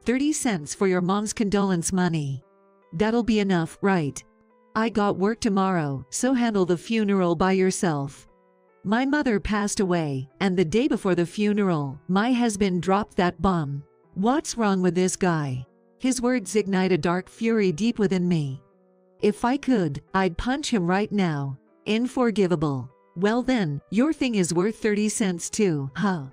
30 cents for your mom's condolence money. That'll be enough, right? I got work tomorrow, so handle the funeral by yourself. My mother passed away, and the day before the funeral, my husband dropped that bomb. What's wrong with this guy? His words ignited dark fury deep within me. If I could, I'd punch him right now. Unforgivable. Well then, your thing is worth 30 cents too, huh?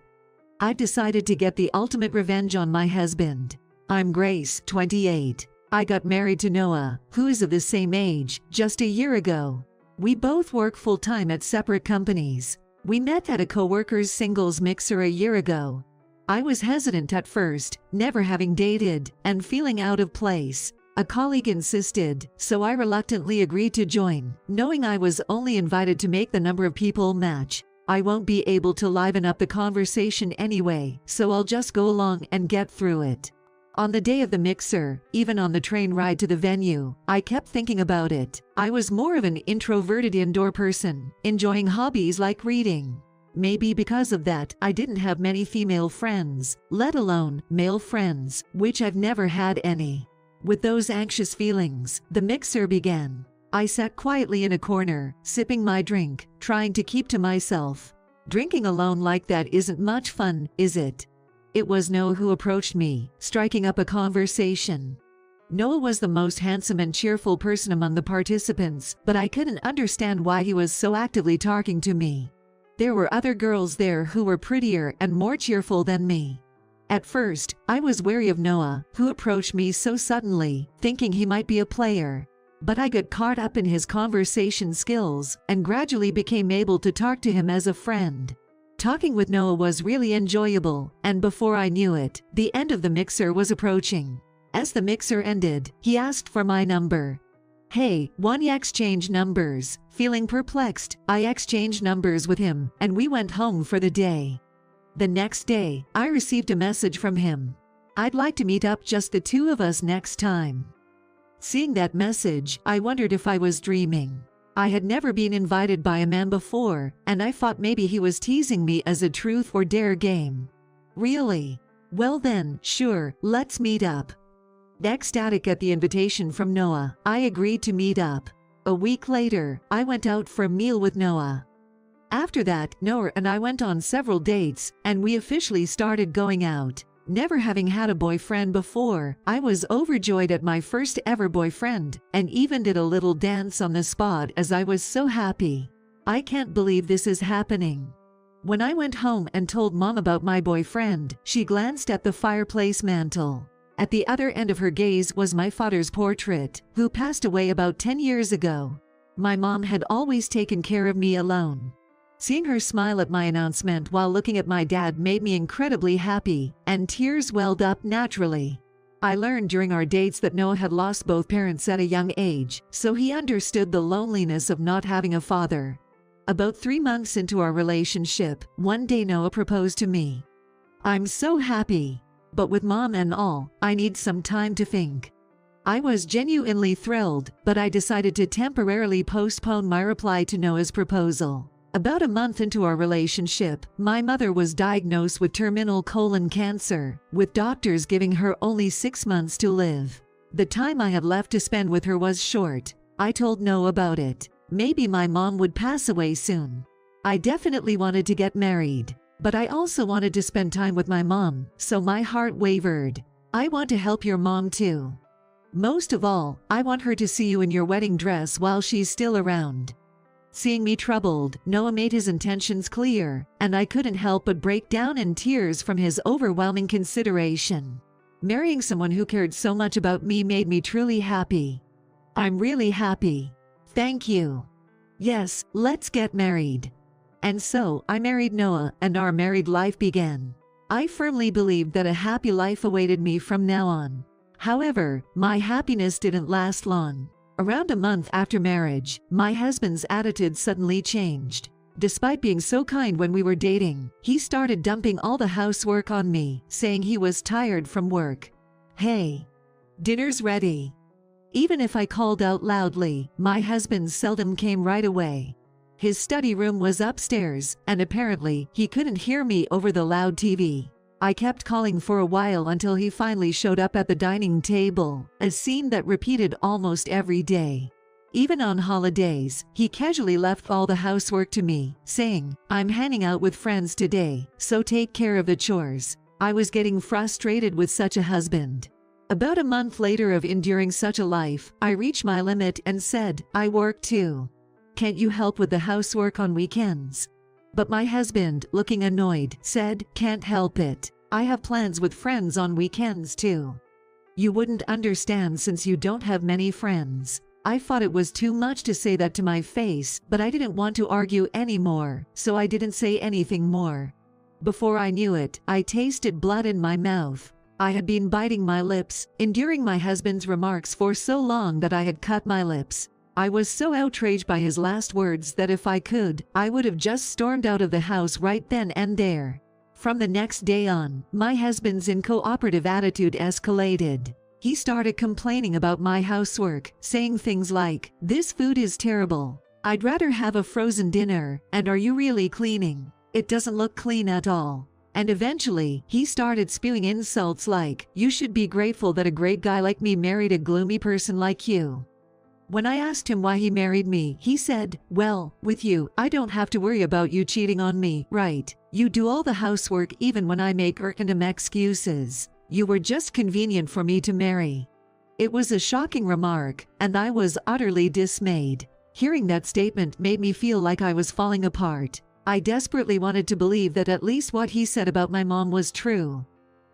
I've decided to get the ultimate revenge on my husband. I'm Grace, 28. I got married to Noah, who is of the same age, just a year ago. We both work full-time at separate companies. We met at a co-worker's singles mixer a year ago. I was hesitant at first, never having dated, and feeling out of place. A colleague insisted, so I reluctantly agreed to join, knowing I was only invited to make the number of people match. I won't be able to liven up the conversation anyway, so I'll just go along and get through it. On the day of the mixer, even on the train ride to the venue, I kept thinking about it. I was more of an introverted indoor person, enjoying hobbies like reading. Maybe because of that, I didn't have many female friends, let alone male friends, which I've never had any. With those anxious feelings, the mixer began. I sat quietly in a corner, sipping my drink, trying to keep to myself. Drinking alone like that isn't much fun, is it? It was Noah who approached me, striking up a conversation. Noah was the most handsome and cheerful person among the participants, but I couldn't understand why he was so actively talking to me. There were other girls there who were prettier and more cheerful than me. At first, I was wary of Noah, who approached me so suddenly, thinking he might be a player. But I got caught up in his conversation skills and gradually became able to talk to him as a friend. Talking with Noah was really enjoyable, and before I knew it, the end of the mixer was approaching. As the mixer ended, he asked for my number. Hey, wanna exchange numbers? Feeling perplexed, I exchanged numbers with him, and we went home for the day. The next day, I received a message from him. I'd like to meet up, just the two of us next time. Seeing that message, I wondered if I was dreaming. I had never been invited by a man before, and I thought maybe he was teasing me as a truth or dare game. Really? Well then, sure, let's meet up. Ecstatic at the invitation from Noah, I agreed to meet up. A week later, I went out for a meal with Noah. After that, Noah and I went on several dates, and we officially started going out. Never having had a boyfriend before, I was overjoyed at my first ever boyfriend, and even did a little dance on the spot as I was so happy. I can't believe this is happening. When I went home and told Mom about my boyfriend, she glanced at the fireplace mantel. At the other end of her gaze was my father's portrait, who passed away about 10 years ago. My mom had always taken care of me alone. Seeing her smile at my announcement while looking at my dad made me incredibly happy, and tears welled up naturally. I learned during our dates that Noah had lost both parents at a young age, so he understood the loneliness of not having a father. About 3 months into our relationship, one day Noah proposed to me. I'm so happy. But with Mom and all, I need some time to think. I was genuinely thrilled, but I decided to temporarily postpone my reply to Noah's proposal. About a month into our relationship, my mother was diagnosed with terminal colon cancer, with doctors giving her only 6 months to live. The time I had left to spend with her was short. I told Noah about it. Maybe my mom would pass away soon. I definitely wanted to get married, but I also wanted to spend time with my mom, so my heart wavered. I want to help your mom too. Most of all, I want her to see you in your wedding dress while she's still around. Seeing me troubled, Noah made his intentions clear, and I couldn't help but break down in tears from his overwhelming consideration. Marrying someone who cared so much about me made me truly happy. I'm really happy. Thank you. Yes, let's get married. And so, I married Noah, and our married life began. I firmly believed that a happy life awaited me from now on. However, my happiness didn't last long. Around a month after marriage, my husband's attitude suddenly changed. Despite being so kind when we were dating, he started dumping all the housework on me, saying he was tired from work. Hey, dinner's ready. Even if I called out loudly, my husband seldom came right away. His study room was upstairs, and apparently, he couldn't hear me over the loud TV. I kept calling for a while until he finally showed up at the dining table, a scene that repeated almost every day. Even on holidays, he casually left all the housework to me, saying, "I'm hanging out with friends today, so take care of the chores." I was getting frustrated with such a husband. About a month later of enduring such a life, I reached my limit and said, "I work too. Can't you help with the housework on weekends?" But my husband, looking annoyed, said, "Can't help it. I have plans with friends on weekends too." "You wouldn't understand since you don't have many friends." I thought it was too much to say that to my face, but I didn't want to argue anymore, so I didn't say anything more. Before I knew it, I tasted blood in my mouth. I had been biting my lips, enduring my husband's remarks for so long that I had cut my lips. I was so outraged by his last words that if I could, I would have just stormed out of the house right then and there. From the next day on, my husband's uncooperative attitude escalated. He started complaining about my housework, saying things like, "This food is terrible. I'd rather have a frozen dinner, and are you really cleaning? It doesn't look clean at all." And eventually, he started spewing insults like, "You should be grateful that a great guy like me married a gloomy person like you." When I asked him why he married me, he said, "Well, with you, I don't have to worry about you cheating on me, right? You do all the housework even when I make random excuses. You were just convenient for me to marry." It was a shocking remark, and I was utterly dismayed. Hearing that statement made me feel like I was falling apart. I desperately wanted to believe that at least what he said about my mom was true.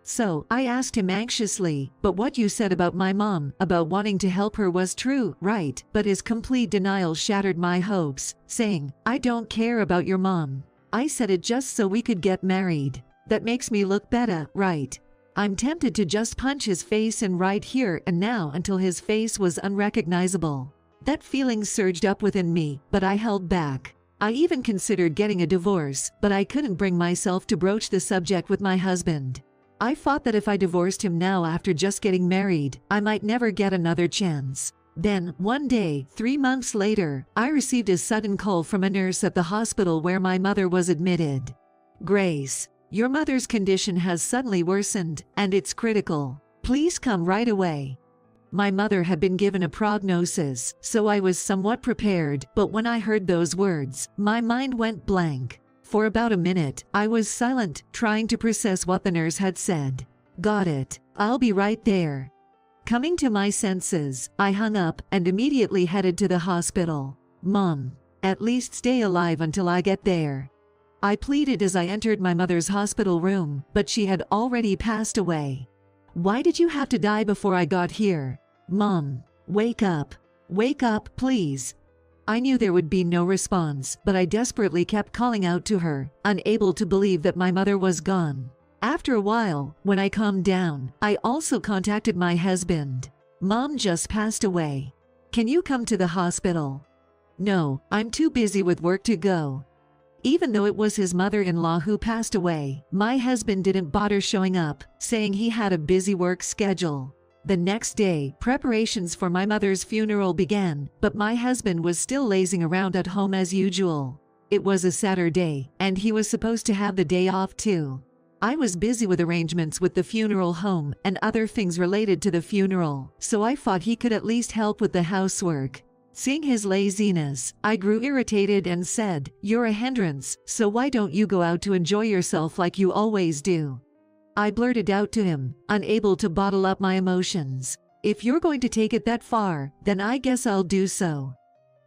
So, I asked him anxiously, "But what you said about my mom, about wanting to help her was true, right?" But his complete denial shattered my hopes, saying, "I don't care about your mom. I said it just so we could get married. That makes me look better, right?" I'm tempted to just punch his face in right here and now until his face was unrecognizable. That feeling surged up within me, but I held back. I even considered getting a divorce, but I couldn't bring myself to broach the subject with my husband. I thought that if I divorced him now after just getting married, I might never get another chance. Then, one day, 3 months later, I received a sudden call from a nurse at the hospital where my mother was admitted. "Grace, your mother's condition has suddenly worsened, and it's critical. Please come right away." My mother had been given a prognosis, so I was somewhat prepared, but when I heard those words, my mind went blank. For about a minute, I was silent, trying to process what the nurse had said. "Got it. I'll be right there." Coming to my senses, I hung up and immediately headed to the hospital. "Mom, at least stay alive until I get there," I pleaded as I entered my mother's hospital room, but she had already passed away. "Why did you have to die before I got here? Mom, wake up. Wake up, please." I knew there would be no response, but I desperately kept calling out to her, unable to believe that my mother was gone. After a while, when I calmed down, I also contacted my husband. "Mom just passed away. Can you come to the hospital?" "No, I'm too busy with work to go." Even though it was his mother-in-law who passed away, my husband didn't bother showing up, saying he had a busy work schedule. The next day, preparations for my mother's funeral began, but my husband was still lazing around at home as usual. It was a Saturday, and he was supposed to have the day off too. I was busy with arrangements with the funeral home and other things related to the funeral, so I thought he could at least help with the housework. Seeing his laziness, I grew irritated and said, "You're a hindrance, so why don't you go out to enjoy yourself like you always do?" I blurted out to him, unable to bottle up my emotions. "If you're going to take it that far, then I guess I'll do so."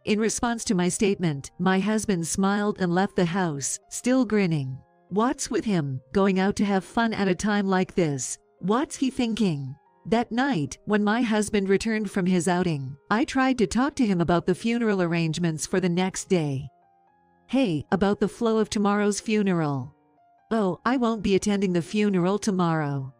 In response to my statement, my husband smiled and left the house, still grinning. What's with him, going out to have fun at a time like this? What's he thinking? That night, when my husband returned from his outing, I tried to talk to him about the funeral arrangements for the next day. "Hey, about the flow of tomorrow's funeral." "Oh, I won't be attending the funeral tomorrow."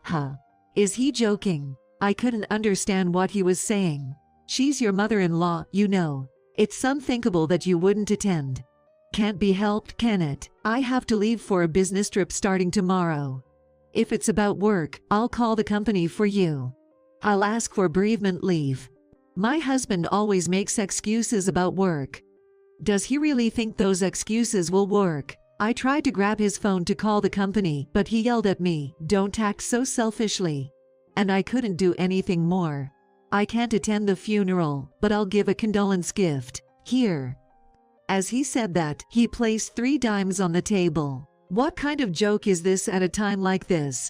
Huh. Is he joking? I couldn't understand what he was saying. She's your mother-in-law, you know. It's unthinkable that you wouldn't attend. Can't be helped, can it? I have to leave for a business trip starting tomorrow. If it's about work, I'll call the company for you. I'll ask for bereavement leave. My husband always makes excuses about work. Does he really think those excuses will work? I tried to grab his phone to call the company, but he yelled at me, "Don't act so selfishly." And I couldn't do anything more. I can't attend the funeral, but I'll give a condolence gift. Here. As he said that, he placed 3 dimes on the table. What kind of joke is this at a time like this?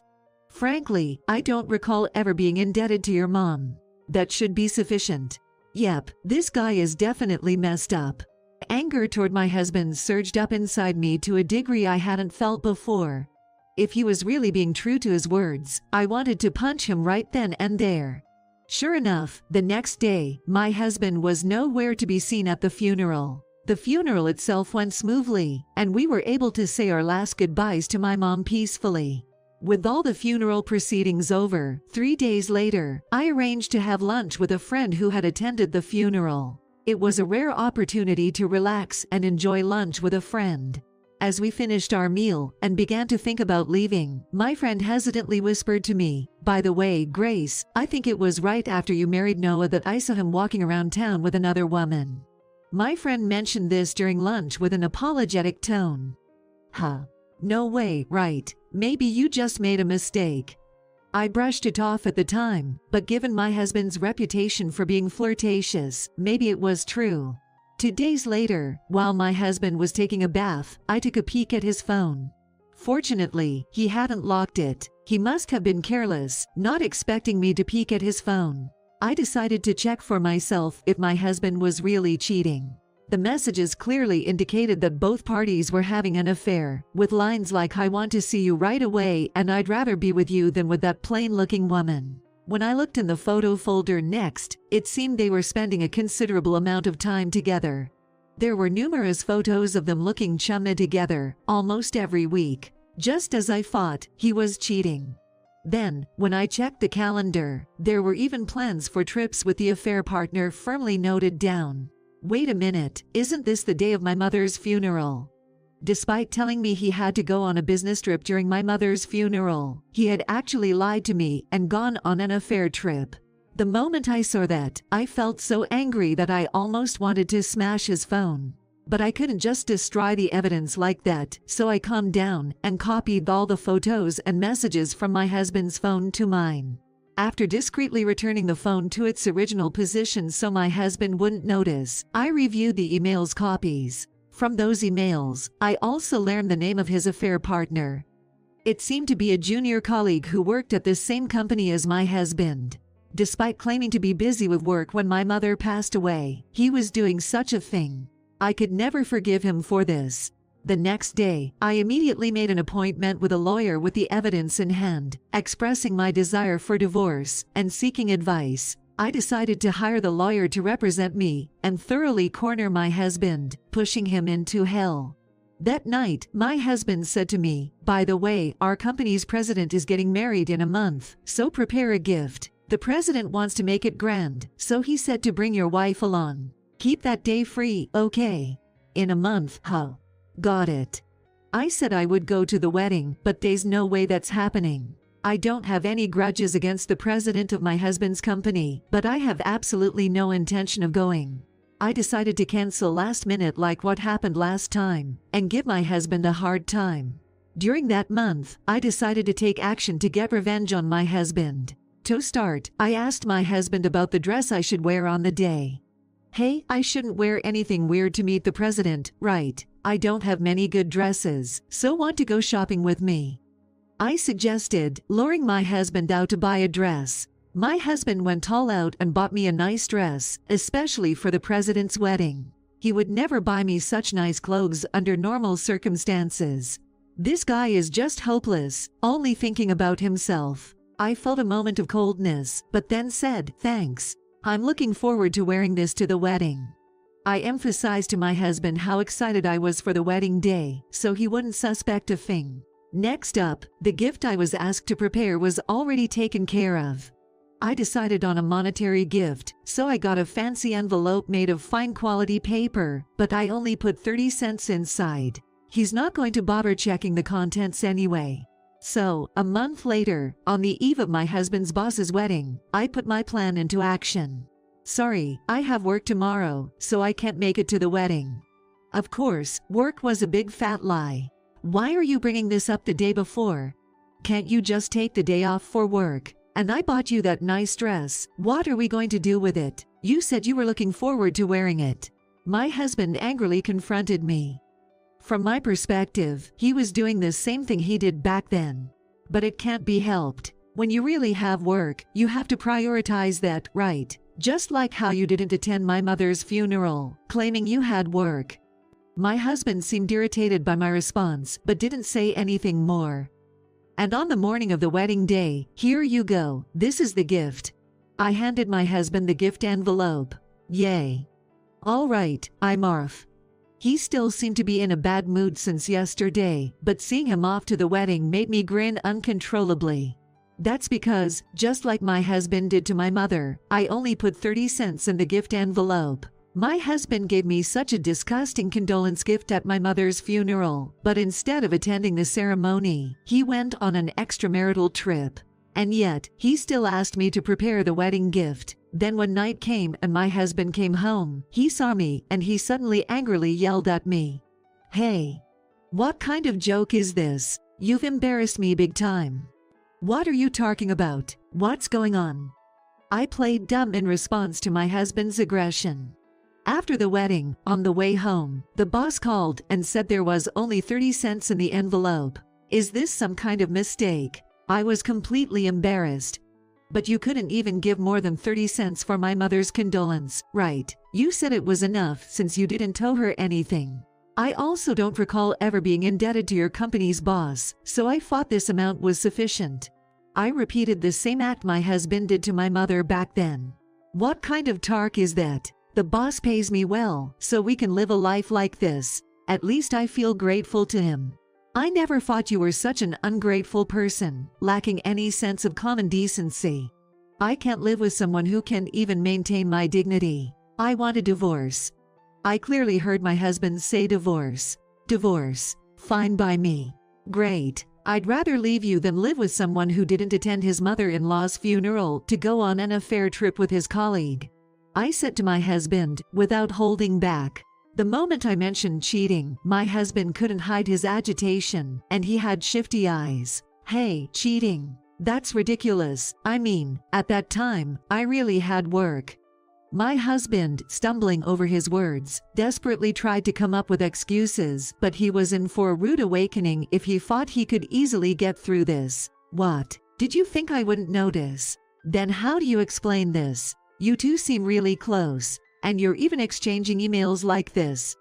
Frankly, I don't recall ever being indebted to your mom. That should be sufficient. Yep, this guy is definitely messed up. Anger toward my husband surged up inside me to a degree I hadn't felt before. If he was really being true to his words, I wanted to punch him right then and there. Sure enough, the next day, my husband was nowhere to be seen at the funeral. The funeral itself went smoothly, and we were able to say our last goodbyes to my mom peacefully. With all the funeral proceedings over, 3 days later, I arranged to have lunch with a friend who had attended the funeral. It was a rare opportunity to relax and enjoy lunch with a friend. As we finished our meal and began to think about leaving, my friend hesitantly whispered to me, "By the way, Grace, I think it was right after you married Noah that I saw him walking around town with another woman." My friend mentioned this during lunch with an apologetic tone. Huh. No way, right? Maybe you just made a mistake. I brushed it off at the time, but given my husband's reputation for being flirtatious, maybe it was true. 2 days later, while my husband was taking a bath, I took a peek at his phone. Fortunately, he hadn't locked it. He must have been careless, not expecting me to peek at his phone. I decided to check for myself if my husband was really cheating. The messages clearly indicated that both parties were having an affair, with lines like, "I want to see you right away and I'd rather be with you than with that plain-looking woman." When I looked in the photo folder next, it seemed they were spending a considerable amount of time together. There were numerous photos of them looking chummy together, almost every week. Just as I thought, he was cheating. Then, when I checked the calendar, there were even plans for trips with the affair partner firmly noted down. Wait a minute, isn't this the day of my mother's funeral? Despite telling me he had to go on a business trip during my mother's funeral, he had actually lied to me and gone on an affair trip. The moment I saw that, I felt so angry that I almost wanted to smash his phone. But I couldn't just destroy the evidence like that, so I calmed down and copied all the photos and messages from my husband's phone to mine. After discreetly returning the phone to its original position so my husband wouldn't notice, I reviewed the email's copies. From those emails, I also learned the name of his affair partner. It seemed to be a junior colleague who worked at the same company as my husband. Despite claiming to be busy with work when my mother passed away, he was doing such a thing. I could never forgive him for this. The next day, I immediately made an appointment with a lawyer with the evidence in hand, expressing my desire for divorce and seeking advice. I decided to hire the lawyer to represent me and thoroughly corner my husband, pushing him into hell. That night, my husband said to me, "By the way, our company's president is getting married in a month, so prepare a gift. The president wants to make it grand, so he said to bring your wife along. Keep that day free, okay?" In a month, huh? Got it. I said I would go to the wedding, but there's no way that's happening. I don't have any grudges against the president of my husband's company, but I have absolutely no intention of going. I decided to cancel last minute like what happened last time, and give my husband a hard time. During that month, I decided to take action to get revenge on my husband. To start, I asked my husband about the dress I should wear on the day. "Hey, I shouldn't wear anything weird to meet the president, right? I don't have many good dresses, so want to go shopping with me?" I suggested, luring my husband out to buy a dress. My husband went all out and bought me a nice dress, especially for the president's wedding. He would never buy me such nice clothes under normal circumstances. This guy is just hopeless, only thinking about himself. I felt a moment of coldness, but then said, "Thanks. I'm looking forward to wearing this to the wedding." I emphasized to my husband how excited I was for the wedding day, so he wouldn't suspect a thing. Next up, the gift I was asked to prepare was already taken care of. I decided on a monetary gift, so I got a fancy envelope made of fine quality paper, but I only put 30 cents inside. He's not going to bother checking the contents anyway. So, a month later, on the eve of my husband's boss's wedding, I put my plan into action. "Sorry, I have work tomorrow, so I can't make it to the wedding." Of course, work was a big fat lie. Why are you bringing this up the day before? Can't you just take the day off for work? And I bought you that nice dress. What are we going to do with it? You said you were looking forward to wearing it." My husband angrily confronted me. From my perspective, he was doing the same thing he did back then. But it can't be helped. When you really have work, you have to prioritize that, right? Just like how you didn't attend my mother's funeral, claiming you had work. My husband seemed irritated by my response, but didn't say anything more. And on the morning of the wedding day, "Here you go, this is the gift." I handed my husband the gift envelope. Yay. All right, I'm off. He still seemed to be in a bad mood since yesterday, but seeing him off to the wedding made me grin uncontrollably. That's because, just like my husband did to my mother, I only put 30 cents in the gift envelope. My husband gave me such a disgusting condolence gift at my mother's funeral, but instead of attending the ceremony, he went on an extramarital trip. And yet, he still asked me to prepare the wedding gift. Then when night came and my husband came home, he saw me and he suddenly angrily yelled at me. "Hey! What kind of joke is this? You've embarrassed me big time. What are you talking about? What's going on?" I played dumb in response to my husband's aggression. After the wedding, on the way home, the boss called and said there was only 30 cents in the envelope. Is this some kind of mistake? I was completely embarrassed. But you couldn't even give more than 30 cents for my mother's condolence, right? You said it was enough since you didn't owe her anything. I also don't recall ever being indebted to your company's boss, so I thought this amount was sufficient. I repeated the same act my husband did to my mother back then. What kind of talk is that? The boss pays me well, so we can live a life like this. At least I feel grateful to him. I never thought you were such an ungrateful person, lacking any sense of common decency. I can't live with someone who can't even maintain my dignity. I want a divorce. I clearly heard my husband say divorce. Divorce. Fine by me. Great. I'd rather leave you than live with someone who didn't attend his mother-in-law's funeral to go on an affair trip with his colleague. I said to my husband, without holding back. The moment I mentioned cheating, my husband couldn't hide his agitation, and he had shifty eyes. Hey, cheating. That's ridiculous. I mean, at that time, I really had work. My husband, stumbling over his words, desperately tried to come up with excuses, but he was in for a rude awakening if he thought he could easily get through this. What? Did you think I wouldn't notice? Then how do you explain this? You two seem really close, and you're even exchanging emails like this.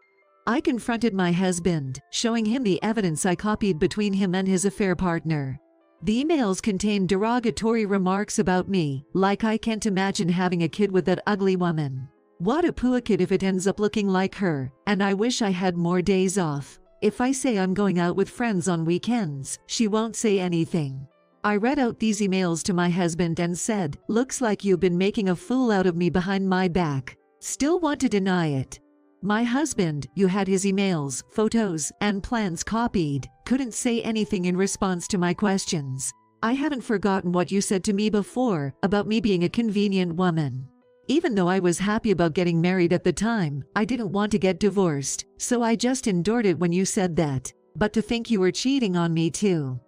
I confronted my husband, showing him the evidence I copied between him and his affair partner. The emails contained derogatory remarks about me, like I can't imagine having a kid with that ugly woman. What a poor kid if it ends up looking like her, and I wish I had more days off. If I say I'm going out with friends on weekends, she won't say anything. I read out these emails to my husband and said, "Looks like you've been making a fool out of me behind my back." Still want to deny it. My husband, who had his emails, photos, and plans copied, couldn't say anything in response to my questions. I haven't forgotten what you said to me before about me being a convenient woman. Even though I was happy about getting married at the time, I didn't want to get divorced, so I just endured it when you said that. But to think you were cheating on me too.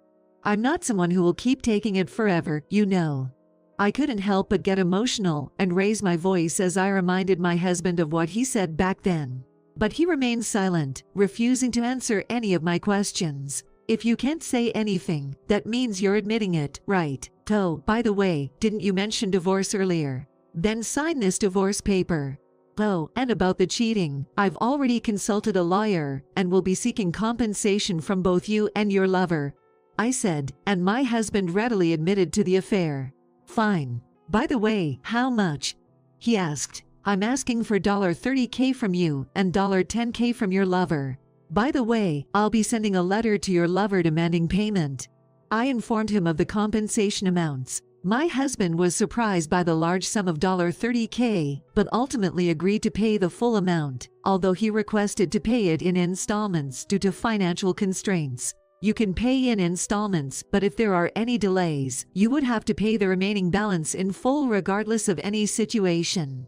I'm not someone who will keep taking it forever, you know. I couldn't help but get emotional and raise my voice as I reminded my husband of what he said back then. But he remained silent, refusing to answer any of my questions. If you can't say anything, that means you're admitting it, right? Oh, by the way, didn't you mention divorce earlier? Then sign this divorce paper. Oh, and about the cheating, I've already consulted a lawyer and will be seeking compensation from both you and your lover, I said, and my husband readily admitted to the affair. Fine. By the way, how much? He asked. I'm asking for $30K from you and $10K from your lover. By the way, I'll be sending a letter to your lover demanding payment. I informed him of the compensation amounts. My husband was surprised by the large sum of $30K, but ultimately agreed to pay the full amount, although he requested to pay it in installments due to financial constraints. You can pay in installments, but if there are any delays, you would have to pay the remaining balance in full regardless of any situation.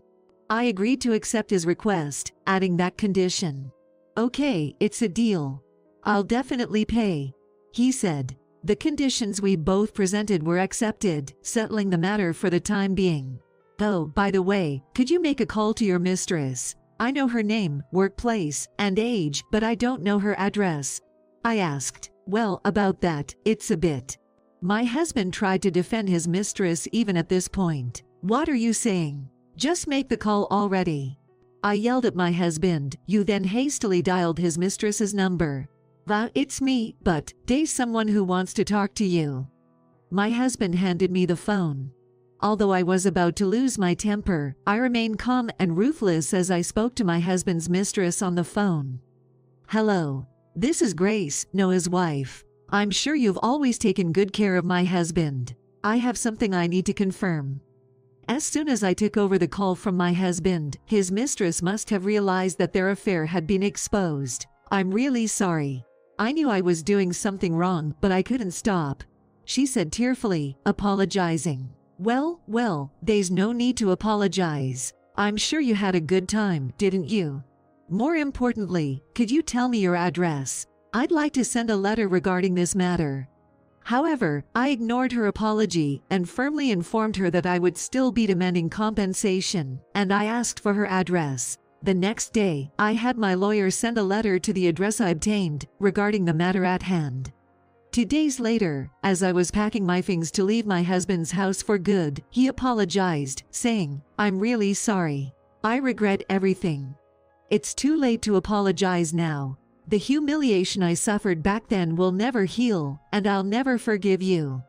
I agreed to accept his request, adding that condition. Okay, it's a deal. I'll definitely pay, he said. The conditions we both presented were accepted, settling the matter for the time being. Oh, by the way, could you make a call to your mistress? I know her name, workplace, and age, but I don't know her address. I asked. Well, about that, it's a bit. My husband tried to defend his mistress even at this point. What are you saying? Just make the call already. I yelled at my husband, who then hastily dialed his mistress's number. It's me, but there's someone who wants to talk to you. My husband handed me the phone. Although I was about to lose my temper, I remained calm and ruthless as I spoke to my husband's mistress on the phone. Hello. This is Grace, Noah's wife. I'm sure you've always taken good care of my husband. I have something I need to confirm. As soon as I took over the call from my husband, his mistress must have realized that their affair had been exposed. I'm really sorry. I knew I was doing something wrong, but I couldn't stop, she said tearfully, apologizing. Well, there's no need to apologize. I'm sure you had a good time, didn't you? More importantly, could you tell me your address? I'd like to send a letter regarding this matter. However, I ignored her apology and firmly informed her that I would still be demanding compensation, and I asked for her address. The next day, I had my lawyer send a letter to the address I obtained regarding the matter at hand. 2 days later, as I was packing my things to leave my husband's house for good, he apologized, saying, I'm really sorry. I regret everything. It's too late to apologize now. The humiliation I suffered back then will never heal, and I'll never forgive you.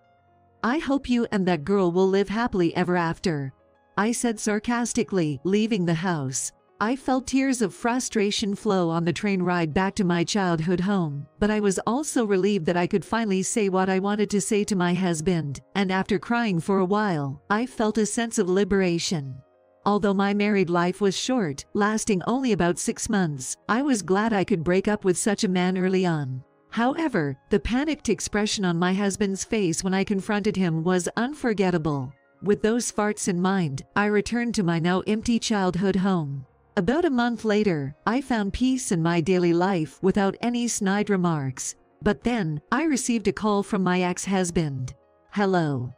I hope you and that girl will live happily ever after, I said sarcastically, leaving the house. I felt tears of frustration flow on the train ride back to my childhood home, but I was also relieved that I could finally say what I wanted to say to my husband, and after crying for a while, I felt a sense of liberation. Although my married life was short, lasting only about 6 months, I was glad I could break up with such a man early on. However, the panicked expression on my husband's face when I confronted him was unforgettable. With those farts in mind, I returned to my now empty childhood home. About a month later, I found peace in my daily life without any snide remarks. But then, I received a call from my ex-husband. Hello.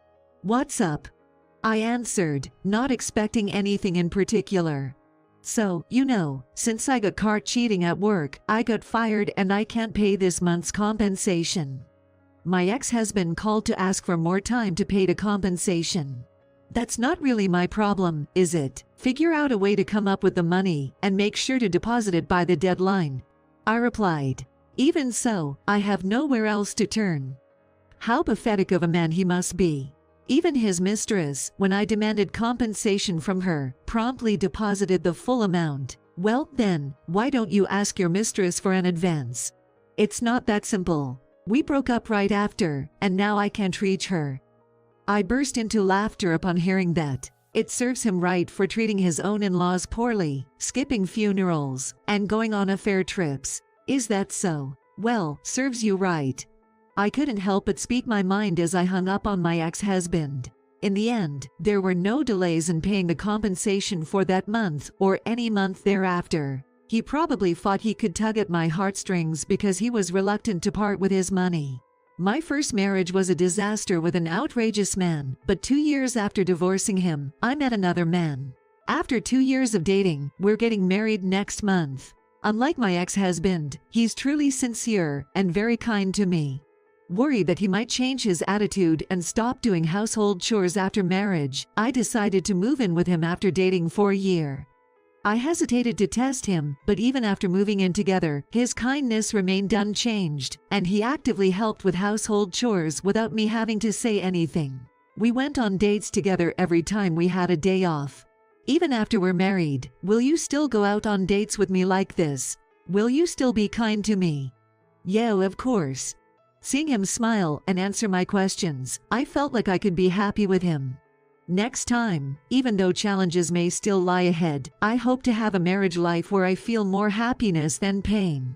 What's up? I answered, not expecting anything in particular. So, since I got caught cheating at work, I got fired and I can't pay this month's compensation. My ex-husband called to ask for more time to pay the compensation. That's not really my problem, is it? Figure out a way to come up with the money and make sure to deposit it by the deadline, I replied. Even so, I have nowhere else to turn. How pathetic of a man he must be. Even his mistress, when I demanded compensation from her, promptly deposited the full amount. Well then, why don't you ask your mistress for an advance? It's not that simple. We broke up right after, and now I can't reach her. I burst into laughter upon hearing that. It serves him right for treating his own in-laws poorly, skipping funerals, and going on affair trips. Is that so? Well, serves you right. I couldn't help but speak my mind as I hung up on my ex-husband. In the end, there were no delays in paying the compensation for that month or any month thereafter. He probably thought he could tug at my heartstrings because he was reluctant to part with his money. My first marriage was a disaster with an outrageous man, but 2 years after divorcing him, I met another man. After 2 years of dating, we're getting married next month. Unlike my ex-husband, he's truly sincere and very kind to me. Worried that he might change his attitude and stop doing household chores after marriage, I decided to move in with him after dating for a year. I hesitated to test him, but even after moving in together, his kindness remained unchanged, and he actively helped with household chores without me having to say anything. We went on dates together every time we had a day off. Even after we're married, will you still go out on dates with me like this? Will you still be kind to me? Yeah, of course. Seeing him smile and answer my questions, I felt like I could be happy with him. Next time, even though challenges may still lie ahead, I hope to have a marriage life where I feel more happiness than pain.